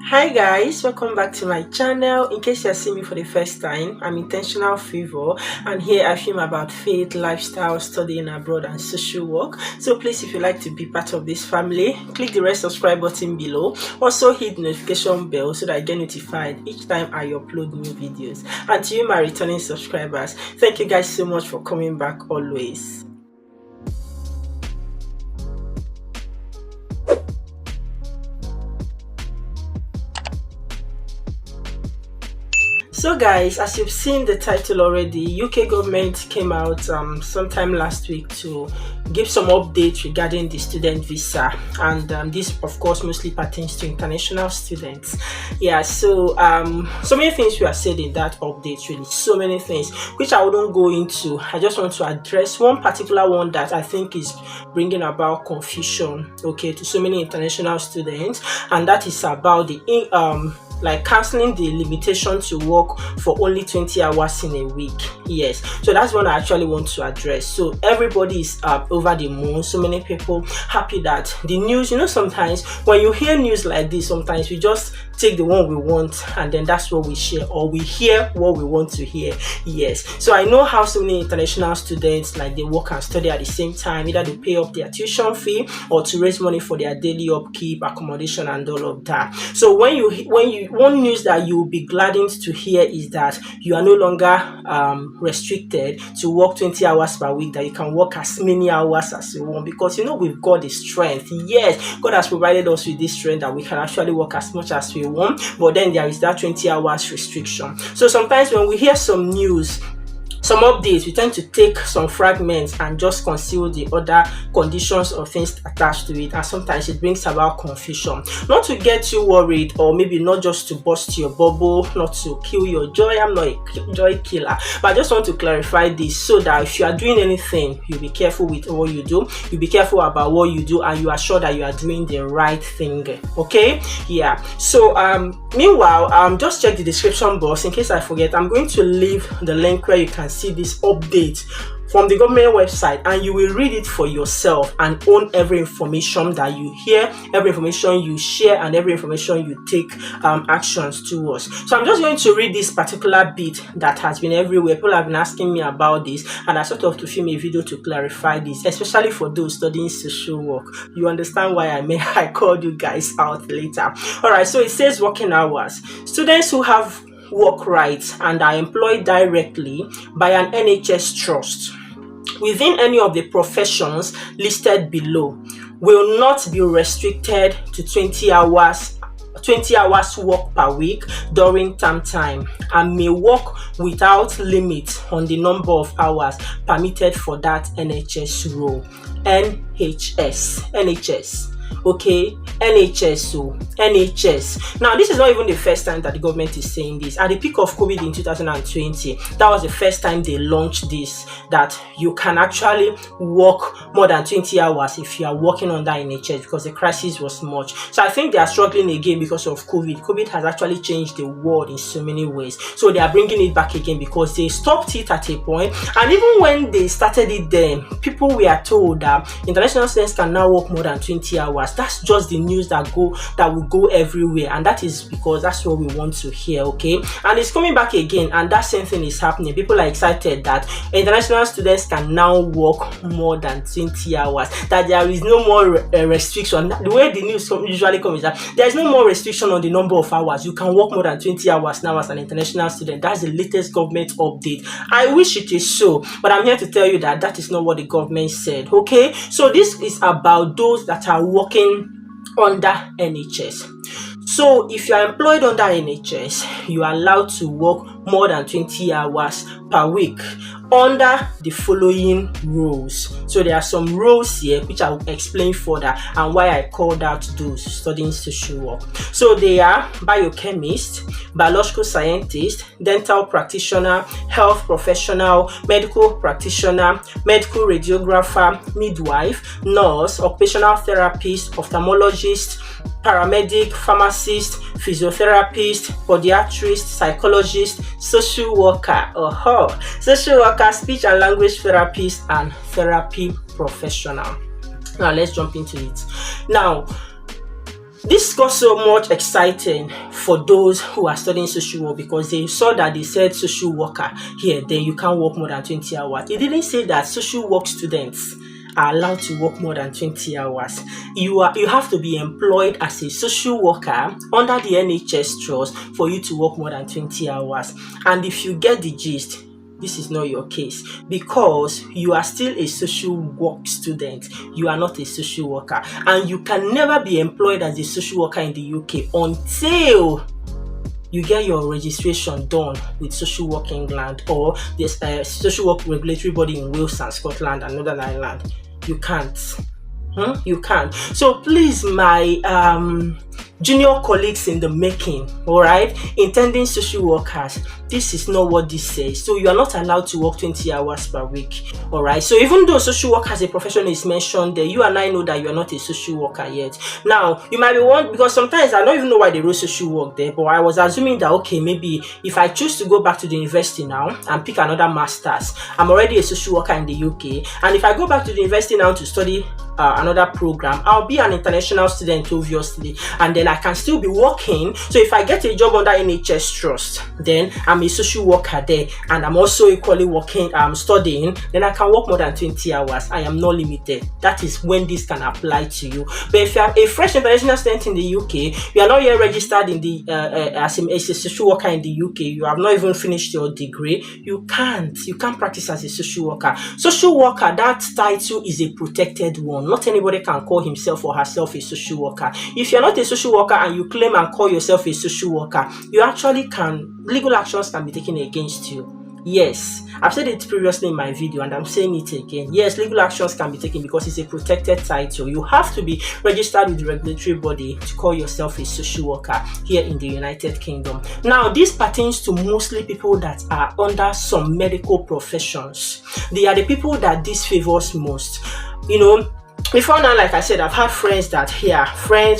Hi guys, welcome back to my channel. In case you're seeing me for the first time, I'm Intentional Favor, and here I film about faith, lifestyle, studying abroad and social work. So please, if you'd like to be part of this family, click the red subscribe button below. Also hit the notification bell so that I get notified each time I upload new videos. And to you, my returning subscribers, thank you guys so much for coming back always. So guys, as you've seen the title already, UK government came out sometime last week to give some updates regarding the student visa, and this of course mostly pertains to international students. Yeah, so so many things we are said in that update, really so many things which I wouldn't go into. I just want to address one particular one that I think is bringing about confusion, okay, to so many international students, and that is about the like cancelling the limitation to work for only 20 hours in a week. Yes, so that's what I actually want to address. So everybody is over the moon. So many people happy that the news, sometimes when you hear news like this, sometimes we just take the one we want and then that's what we share, or we hear what we want to hear. Yes, so I know how so many international students, like, they work and study at the same time. Either they pay up their tuition fee or to raise money for their daily upkeep, accommodation and all of that. So when one news that you will be gladdened to hear is that you are no longer restricted to work 20 hours per week, that you can work as many hours as you want, because we've got the strength. Yes, God has provided us with this strength that we can actually work as much as we want, but then there is that 20 hours restriction. So sometimes when we hear some news, some updates, we tend to take some fragments and just conceal the other conditions or things attached to it, and sometimes it brings about confusion. Not to get you worried, or maybe not just to burst your bubble, not to kill your joy. I'm not a joy killer, but I just want to clarify this so that if you are doing anything, you be careful with what you do, you be careful about what you do, and you are sure that you are doing the right thing. Okay, yeah. So meanwhile, just check the description box in case I forget. I'm going to leave the link where you can see this update from the government website, and you will read it for yourself and own every information that you hear, every information you share, and every information you take actions towards. So I'm just going to read this particular bit that has been everywhere. People have been asking me about this, and I sort of to film a video to clarify this, especially for those studying social work. You understand why I called you guys out later. All right, so it says working hours. Students who have work rights and are employed directly by an NHS trust within any of the professions listed below will not be restricted to 20 hours work per week during term time, and may work without limit on the number of hours permitted for that NHS role. NHS. Okay, NHS. So NHS. Now, this is not even the first time that the government is saying this. At the peak of COVID in 2020, that was the first time they launched this, that you can actually work more than 20 hours if you are working under NHS, because the crisis was much. So I think they are struggling again because of COVID. COVID has actually changed the world in so many ways. So they are bringing it back again because they stopped it at a point. And even when they started it then, people were told that international students can now work more than 20 hours. That's just the news that will go everywhere, and that is because that's what we want to hear. Okay, and it's coming back again, and that same thing is happening. People are excited that international students can now work more than 20 hours, that there is no more restriction. The way the news usually comes is that there is no more restriction on the number of hours. You can work more than 20 hours now as an international student. That's the latest government update. I wish it is so, but I'm here to tell you that that is not what the government said. Okay, so this is about those that are working under NHS. So if you are employed under NHS, you are allowed to work more than 20 hours per week under the following rules. So there are some rules here which I will explain further and why I called out those studying social work. So they are biochemist, biological scientist, dental practitioner, health professional, medical practitioner, medical radiographer, midwife, nurse, occupational therapist, ophthalmologist, paramedic, pharmacist, physiotherapist, podiatrist, psychologist, social worker, speech and language therapist, and therapy professional. Now let's jump into it. Now, This got so much exciting for those who are studying social work, because they saw that they said social worker here, then you can't work more than 20 hours. It didn't say that social work students are allowed to work more than 20 hours. You have to be employed as a social worker under the NHS trust for you to work more than 20 hours. And if you get the gist, this is not your case, because you are still a social work student. You are not a social worker, and you can never be employed as a social worker in the UK until you get your registration done with Social Work England or the social work regulatory body in Wales and Scotland and Northern Ireland. You can't. You can't. So please, my junior colleagues in the making, all right, intending social workers, this is not what this says. So you are not allowed to work 20 hours per week, all right. So even though social work as a profession is mentioned there, you and I know that you are not a social worker yet. Now you might be one, because sometimes I don't even know why they wrote social work there, but I was assuming that, okay, maybe if I choose to go back to the university now and pick another master's, I'm already a social worker in the UK, and if I go back to the university now to study another program, I'll be an international student, obviously, and then I can still be working. So if I get a job under NHS trust, then I'm a social worker there, and I'm also equally working, studying, then I can work more than 20 hours. I am not limited. That is when this can apply to you. But if you are a fresh international student in the UK, you are not yet registered in the as a social worker in the UK, you have not even finished your degree, you can't practice as a social worker. Social worker, that title is a protected one. Not anybody can call himself or herself a social worker. If you're not a social worker and you claim and call yourself a social worker, you actually legal actions can be taken against you. Yes, I've said it previously in my video and I'm saying it again. Yes, legal actions can be taken because it's a protected title. You have to be registered with the regulatory body to call yourself a social worker here in the United Kingdom. Now, this pertains to mostly people that are under some medical professions. They are the people that this favors most. You know, before now, like I said, I've had friends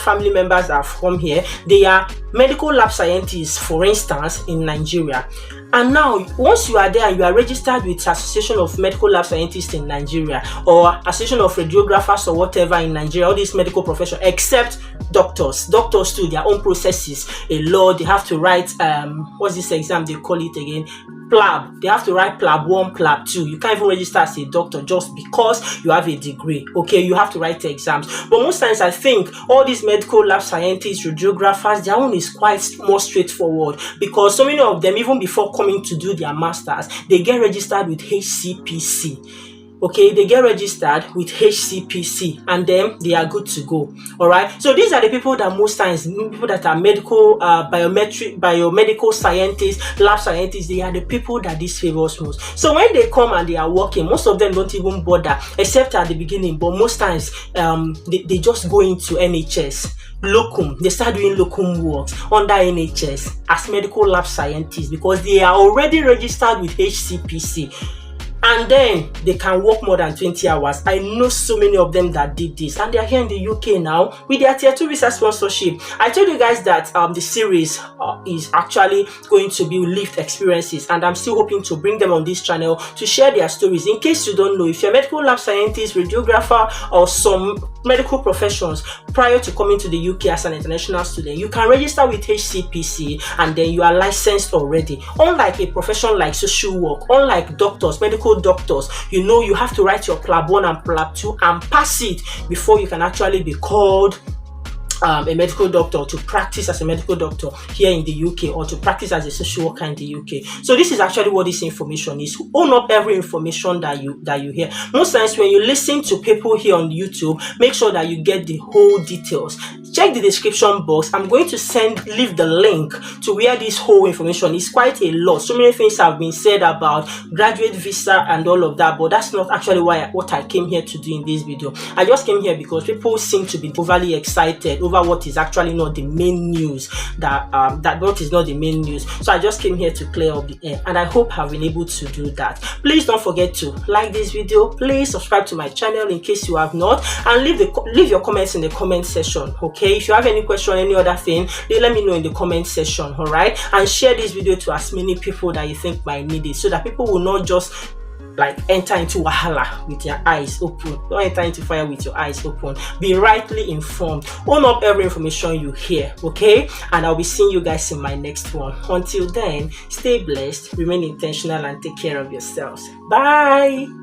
family members that have come here. They are medical lab scientists, for instance, in Nigeria. And now, once you are there and you are registered with Association of Medical Lab Scientists in Nigeria or Association of Radiographers or whatever in Nigeria, all these medical professions, except doctors. Doctors too, their own processes, a law, they have to write, what's this exam they call it again? PLAB. They have to write PLAB 1, PLAB 2. You can't even register as a doctor just because you have a degree. Okay, you have to write the exams. But most times, I think all these medical lab scientists, radiographers, their own is quite more straightforward, because so many of them, even before coming to do their masters, they get registered with HCPC. Okay, they get registered with HCPC and then they are good to go. All right. So these are the people that most times, people that are medical, biomedical scientists, lab scientists, they are the people that this favors most. So when they come and they are working, most of them don't even bother, except at the beginning. But most times, they just go into NHS. Locum, they start doing locum works under NHS as medical lab scientists because they are already registered with HCPC. And then they can work more than 20 hours. I know so many of them that did this, and they are here in the UK now with their tier 2 visa sponsorship. I told you guys that the series is actually going to be lived experiences, and I'm still hoping to bring them on this channel to share their stories. In case you don't know, if you're a medical lab scientist, radiographer, or some medical professions prior to coming to the UK as an international student, you can register with HCPC and then you are licensed already. Unlike a profession like social work, unlike doctors, medical doctors, you know, you have to write your PLAB 1 and PLAB 2 and pass it before you can actually be called a medical doctor, to practice as a medical doctor here in the UK, or to practice as a social worker in the UK. So this is actually what this information is. Own up every information that you hear. Most times when you listen to people here on YouTube, make sure that you get the whole details. Check the description box. I'm going to leave the link to where this whole information is. Quite a lot. So many things have been said about graduate visa and all of that, but that's not actually what I came here to do in this video. I just came here because people seem to be overly excited over what is actually not the main news, that what is not the main news. So I just came here to clear up the air, and I hope I've been able to do that. Please don't forget to like this video. Please subscribe to my channel in case you have not, and leave your comments in the comment section. Okay, if you have any question, any other thing, let me know in the comment section. All right, and share this video to as many people that you think might need it, so that people will not just like enter into wahala with your eyes open. Don't enter into fire with your eyes open. Be rightly informed. Own up every information you hear, okay? And I'll be seeing you guys in my next one. Until then, stay blessed, remain intentional, and take care of yourselves. Bye.